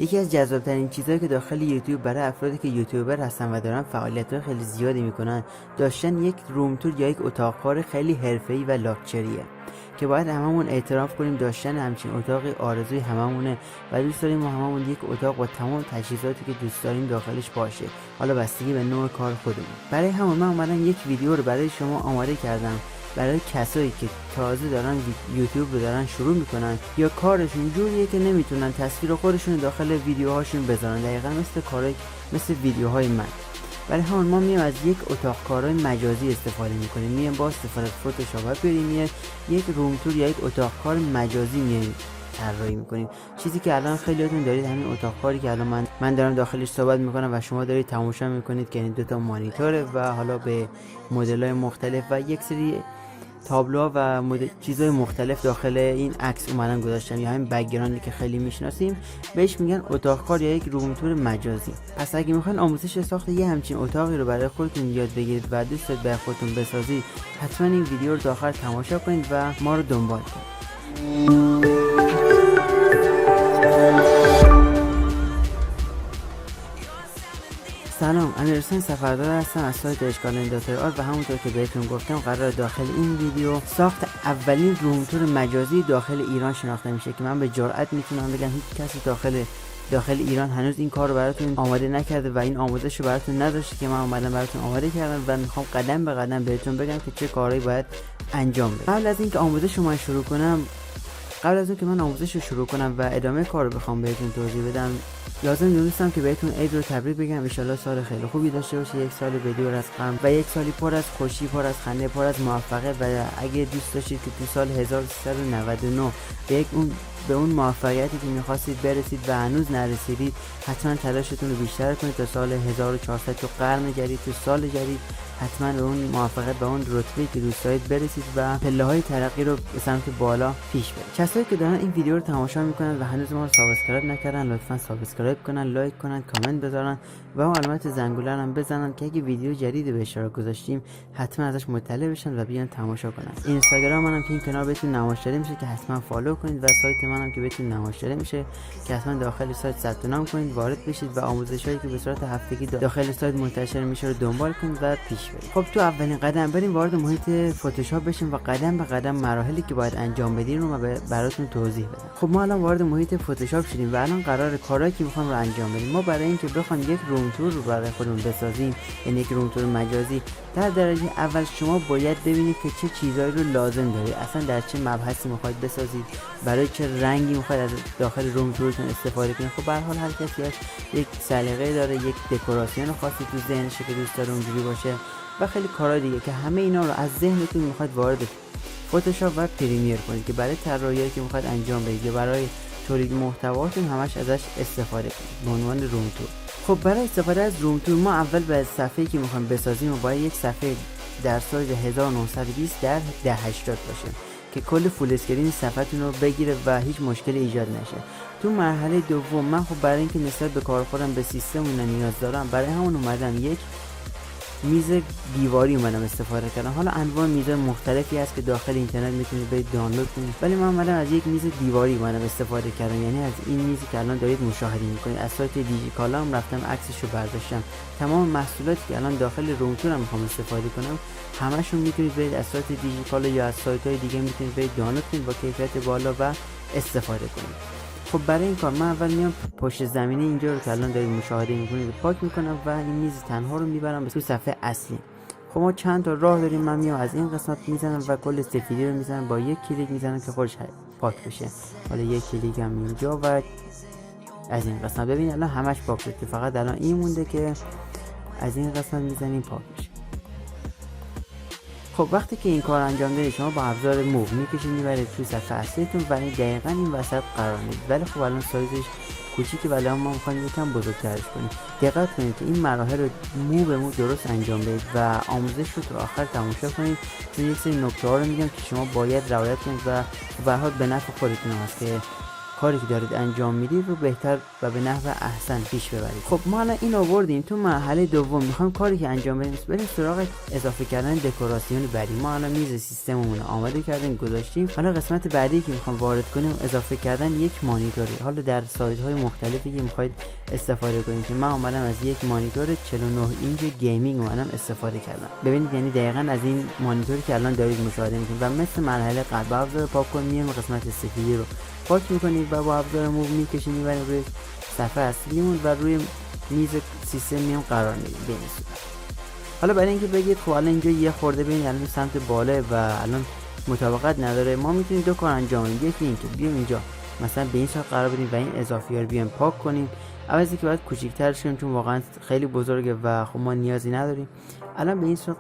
یکی از جذاب‌ترین چیزهایی که داخل یوتیوب برای افرادی که یوتیوبر هستن و دارن فعالیت‌های خیلی زیادی میکنن داشتن یک روم تور یا یک اتاق کار خیلی حرفه‌ای و لاکچریه که باید هممون اعتراف کنیم داشتن همچین اتاقی آرزوی هممونه و دوست داریم ما هممون یک اتاق با تمام تجهیزاتی که دوست داریم داخلش باشه، حالا بستگی به نوع کار خودمون. برای همون من اومدم یک ویدیو رو برای شما آماده کردم برای کسایی که تازه دارن یوتیوب رو دارن شروع میکنن یا کارشون جوریه که نمیتونن تصویر خودشون داخل ویدیوهاشون بذارن، دقیقاً مثل ویدیوهای من. برای همون ما میایم از یک اتاق کارهای مجازی استفاده میکنیم، میایم با استفاده از فتوشاپ و بریم یک روم تور یا یک اتاق کار مجازی میایم طراحی میکنیم. چیزی که الان خیلیاتون دارید همین اتاق کاری که الان من دارم داخلش صحبت میکنم و شما دارید تماشا میکنید که این دوتا مانیتوره و حالا به مدل‌های مختلف و یک سری تابلوها و چیزهای مختلف داخل این عکس اومدن گذاشتم، یا همین بک‌گراندی که خیلی میشناسیم بهش میگن اتاق کار یا یک روم تور مجازی. پس اگه میخواین آموزش ساخت یه همچین اتاقی رو برای خودتون یاد بگیرید و دوست دارید برای خودتون بسازید، حتما این ویدیو رو تا آخر تماشا کنید و ما رو دنبال کنید. سلام، امیرحسین سفردار هستم از سایت ایشالله و همونطور که بهتون گفتم قرار داخل این ویدیو ساخت اولین روم تور مجازی داخل ایران شناخته میشه که من به جرئت میتونم بگم هیچ کسی داخل ایران هنوز این کار رو براتون آماده نکرده و این آموزش رو براتون نداشته که من اومدم براتون آماده کردم و میخوام قدم به قدم بهتون بگم که چه کارهایی باید انجام بدید. قبل از اینکه آموزش رو من آموزش رو شروع کنم و ادامه کار رو بخوام بهتون توضیح بدم، لازم دونستم که بهتون عید رو تبریک بگم. ایشالله سال خیلی خوبی داشته باشید، یک سال بدون از غم و یک سالی پر از خوشی، پر از خنده، پر از موفقیت و اگه دوست داشتید که تو سال 1399 به اون موفقیتی که می‌خواستید برسید و هنوز نرسیدید، حتما تلاشتون رو بیشتر کنید تا سال 1400 تو قرن جدید، تو سال جدید حتما به اون موفقیت، به اون رتبه‌ای که دوست دارید برسید و پله‌های ترقی رو به سمت بالا پیش برید. کسایی که دارن این ویدیو رو تماشا میکنن و هنوز ما رو سابسکرایب نکردن، لطفاً سابسکرایب کنن، لایک کنن، کامنت بذارن و اون علامت زنگوله رو هم بزنن که اگه ویدیو جدیدی به اشتراک گذاشتیم حتما ازش مطلع بشن و بیان تماشا کنن. اینستاگرام منم که این کنار بهتون نمایش داده میشه که حتما فالو کنید و سایت منم که بهتون نمایش داده میشه که حتما داخل سایت ثبت نام کنید، وارد بشید و آموزشایی که به صورت هفتگی داخل سایت منتشر میشه رو دنبال کنید و پیش برید. خب تو اولین قدم بریم وارد محیط فتوشاپ بشیم و قدم به قدم مراحلی که باید انجام بدین رو براتون توضیح بدم. خب ما الان وارد محیط فتوشاپ شدیم و الان قراره کارهایی که میخوام رو انجام بدیم. ما برای اینکه بخوایم یک روم تور رو برای خودمون بسازیم، یعنی یک روم تور مجازی، در درجه اول شما باید ببینید که چه چیزایی رو لازم دارید، اصلا در چه مبحثی میخواید بسازید، برای چه رنگی میخواید از داخل روم تورتون استفاده کنید. خب به هر حال هر کسی یک سلیقه داره، یک دکوراسیون خاصی تو ذهنشه که دوست داره اونجوری باشه و خیلی کارهای دیگه که همه اینا رو از ذهنتون میخواید وارد فتوشاپ و پریمیر کنید که برای طراحیایی که میخواید انجام بدید یا برای تولید محتواتون همش ازش استفاده کنید به عنوان روم تور. خب برای استفاده از روم تور ما اول به صفحه‌ای که میخوایم بسازیم و باید یک صفحه در سایز 1920 در 1080 باشه که کل فول اسکرین صفحتون رو بگیره و هیچ مشکلی ایجاد نشه. تو مرحله دوم من خب برای اینکه نسبت به کار خودم به سیستم اینا نیاز دارم، برای همون اومدم یک میز دیواری استفاده کردم. حالا انواع میزهای مختلفی هست که داخل اینترنت میتونید برید دانلود کنید، ولی من اومدم از یک میز دیواری استفاده کردم، یعنی از این میزی که الان دارید مشاهده میکنید. از سایت دیگه هم رفتم عکسش رو برداشتم. تمام محصولاتی که الان داخل روم تورم میخوام استفاده کنم همشون میتونید برید از سایت دیجیکالا یا از سایت‌های دیگه میتونید برید دانلود کنید با کیفیت بالا و استفاده کنید. خب برای این کار من اول میام پشت زمینه اینجا رو که الان دارید مشاهده میکنید پاک میکنم و این میز تنها رو میبرم به صفحه اصلی. خب ما چند تا راه داریم. من میام از این قسمت میزنم و کل سفیدی رو میزنم، با یک کلیک میزنم که خودش پاک بشه. حالا یک کلیک هم اینجا و از این قسمت ببین الان همش پاک شد که فقط الان این مونده که از این قسمت میزنیم پاک میشه. خب وقتی که این کار انجام دادید شما با ابزار موو میکشید میبرید توی صفحه اصلیتون و این دقیقاً این وسط قرار میدید. ولی خب الان سایزش کوچیکه ولی ما میخوایم یکم بزرگترش کنیم. دقت کنید که این مراحل رو مو به مو درست انجام بدید و آموزش رو تا آخر تماشا کنید، چون یک سری نکته‌ها رو میگم که شما باید رعایت کنید و به هر حال به نفع خودتون هست که کاری که دارید انجام میدید رو بهتر و به نحو احسن پیش ببرید. خب ما الان این آوردیم تو مرحله دوم، میخوایم کاری که انجام بدیم بریم سراغ اضافه کردن دکوراسیون بعدی. ما الان میز سیستممون رو آماده کردیم گذاشتیم. حالا قسمت بعدی که میخوام وارد کنیم اضافه کردن یک مانیتوری. حالا در سایزهای مختلفی که میخواید استفاده کنید که من اومدم از یک مانیتور 49 اینچ گیمینگ اومدم استفاده کردم. ببینید یعنی دقیقاً از این مانیتوری که الان دارید مشاهده میکنید و مثل مرحله قبل با ابزار پاک کن میایم قسمت سفیدی رو پاک میکنید و با ابزار موو میکشید میبرید روی صفحه اصلیمون و روی میز سیستم میام قرار میدیم به این صورت. حالا برای اینکه بگید خب الان اینجا یه خورده ببینید الان سمت بالا و الان مطابقت نداره، ما میتونیم دو کار انجام بدیم. یکی اینکه بیایم اینجا مثلا به این صورت قرار بدیم و این اضافی‌ها رو بیایم پاک کنیم، عوضی که باید کوچیک‌ترش کنیم چون واقعا خیلی بزرگه و خب ما نیازی نداریم. الان به این صورت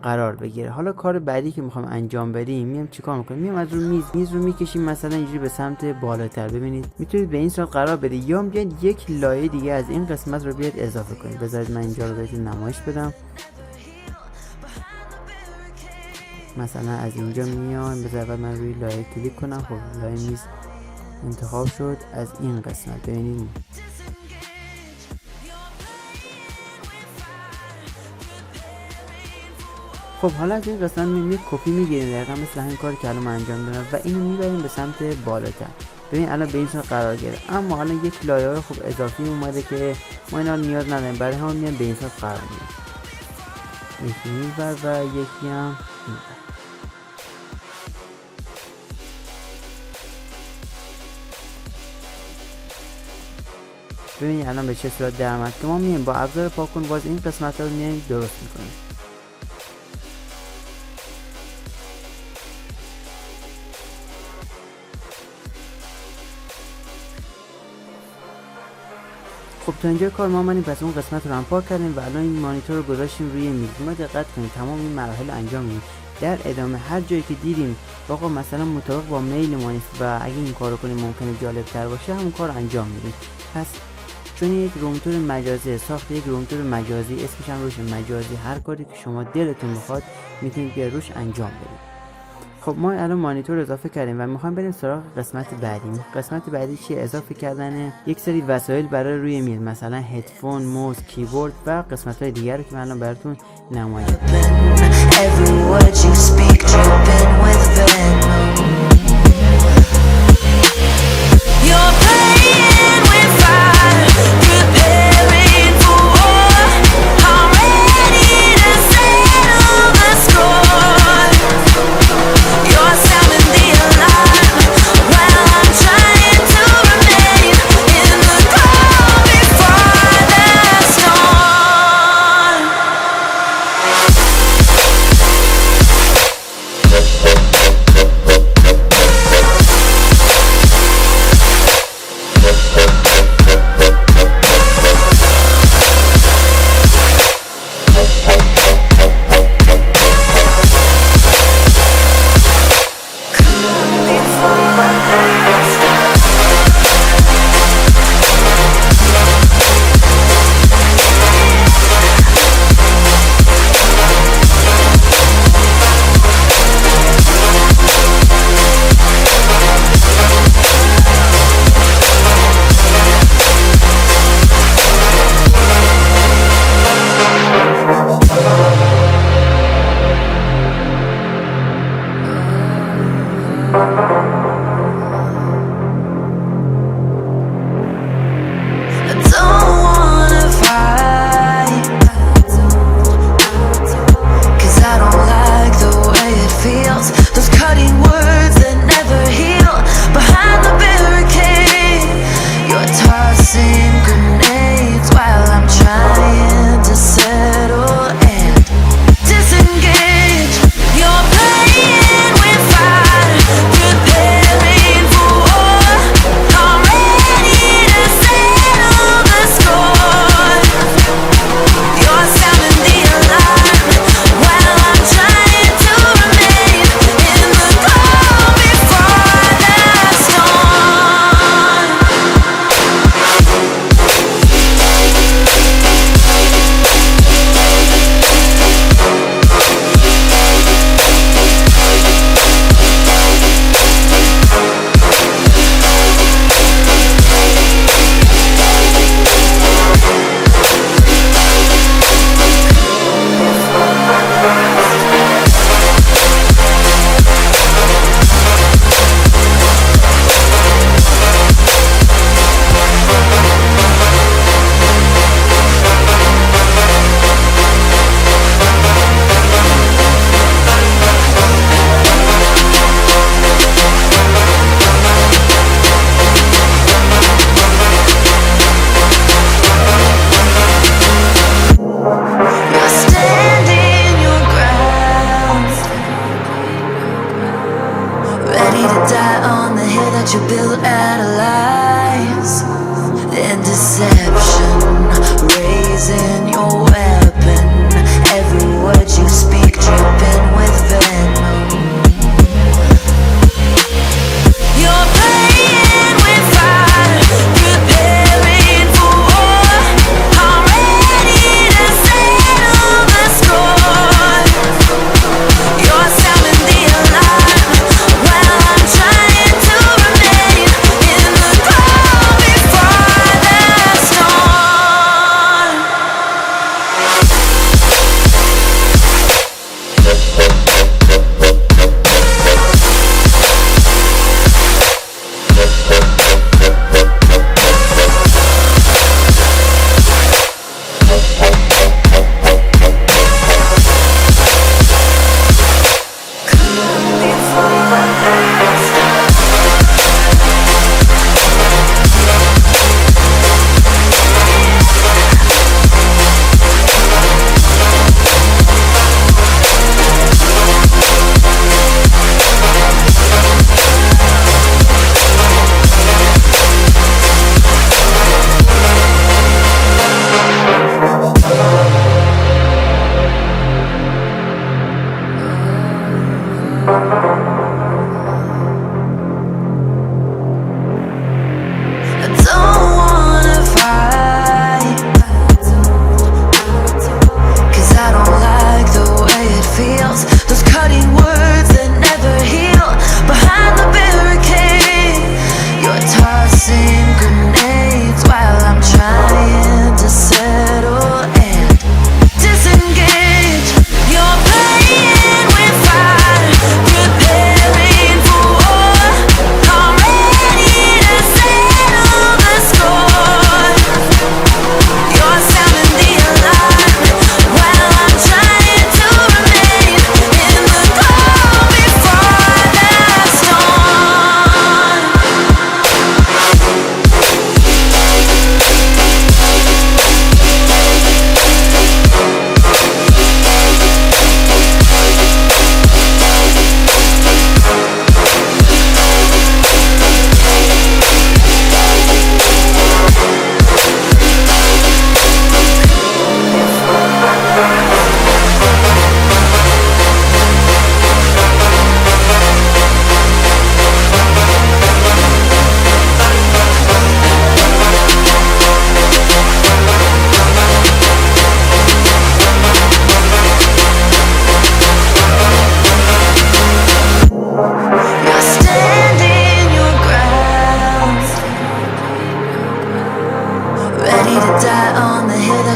قرار بگیره. حالا کار بعدی که میخوام انجام بدیم میام چیکار میکنیم؟ میام از رو میز رو میکشیم مثلا اینجوری به سمت بالاتر. ببینید میتونید به این صورت قرار بدید یا بیاید یک لایه دیگه از این قسمت رو بیاد اضافه کنید. بذارید من اینجا رو بهتون نمایش بدم. مثلا از اینجا میام بذارید من روی لایه کلیک کنم. خب لایه میز انتخاب شد از این قسمت. ببینید خب حالا از این قسمت می‌بینید کپی میگیریم دقیقاً مثل همین کاری که الان من انجام دادم و اینو میبریم به سمت بالاتر. ببین الان به این صورت قرار گرفت، اما الان یک لایه رو خب اضافی اومده که ما اینا نیاز نداریم، برای همون میام به این صورت قرار میدیم. یکی اینور و یکی هم اینور. ببینید الان به چه صورت در اومد که ما میایم با ابزار پاک کن باز این قسمت رو میایم درست میکنیم. خب تا اینجا کار ما اومدیم پس اون قسمت رو هم پاک کردیم و الان این مانیتور رو گذاشتیم روی میز. ما دقت کنید تمام این مراحل انجام میدیم. در ادامه هر جایی که دیدیم آقا مثلا مطابق با میل ما نیست و اگه این کارو کنیم ممکنه جالب تر باشه همون کار انجام میدیم. پس چون یک رومتور مجازی ساخت یک رومتور مجازی اسمش هم روش مجازی، هر کاری که شما دلتون میخواد میتونید که روش انجام بدید. خب ما الان مانیتور اضافه کردیم و میخوام بریم سراغ قسمت بعدی. قسمت بعدی چیه؟ اضافه کردن یک سری وسایل برای روی میز، مثلا هدفون، موس، کیبورد و قسمت‌های دیگر رو که من الان براتون نمایش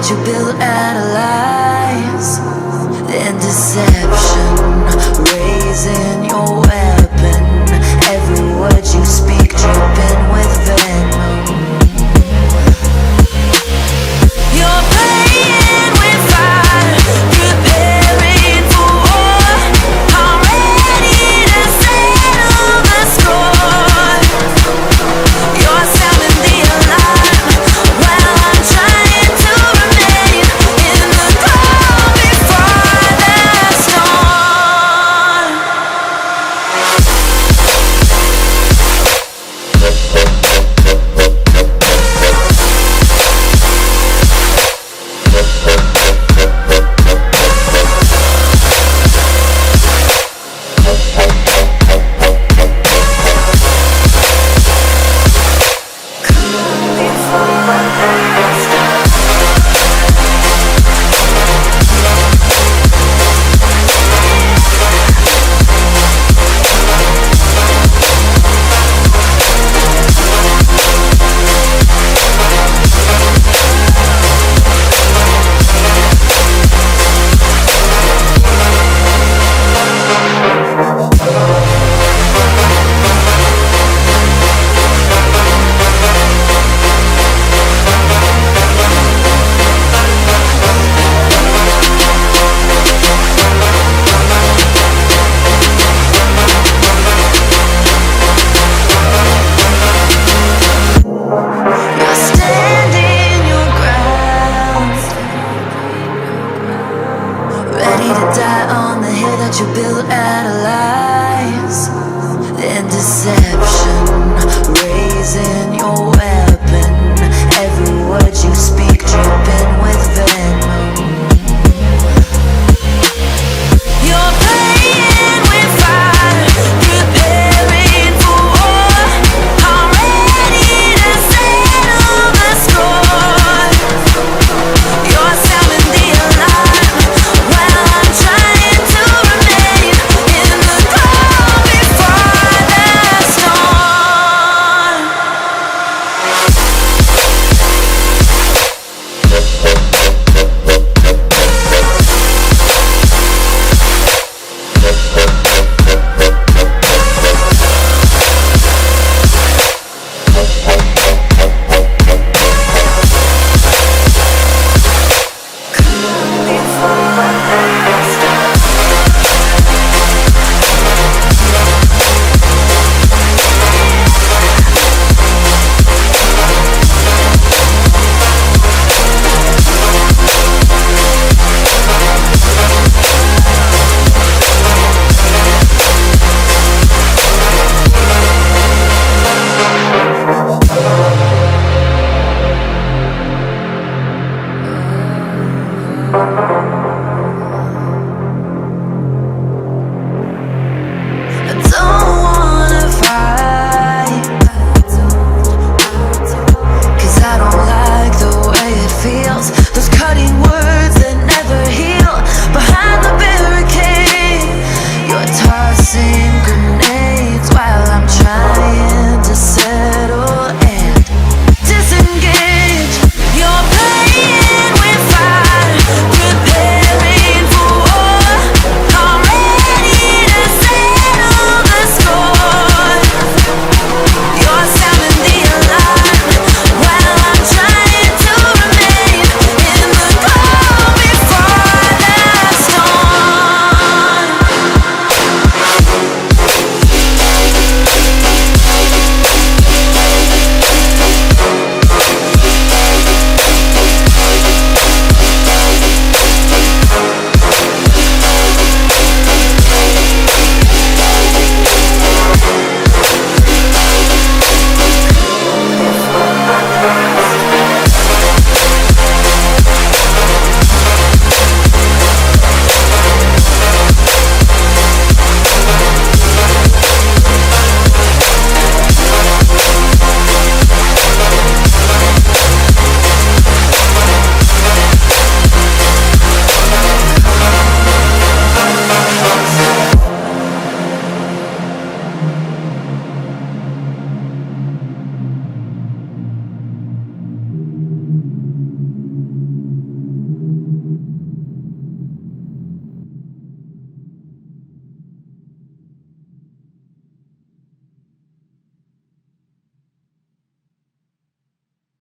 you build out of lies and deception, raising your weapon. Every word you speak dripping with venom. You're playing with fire, preparing for war. I'm ready to settle the score. You're sounding the alarm while I'm trying to remain in the calm before the storm. Calm before the storm.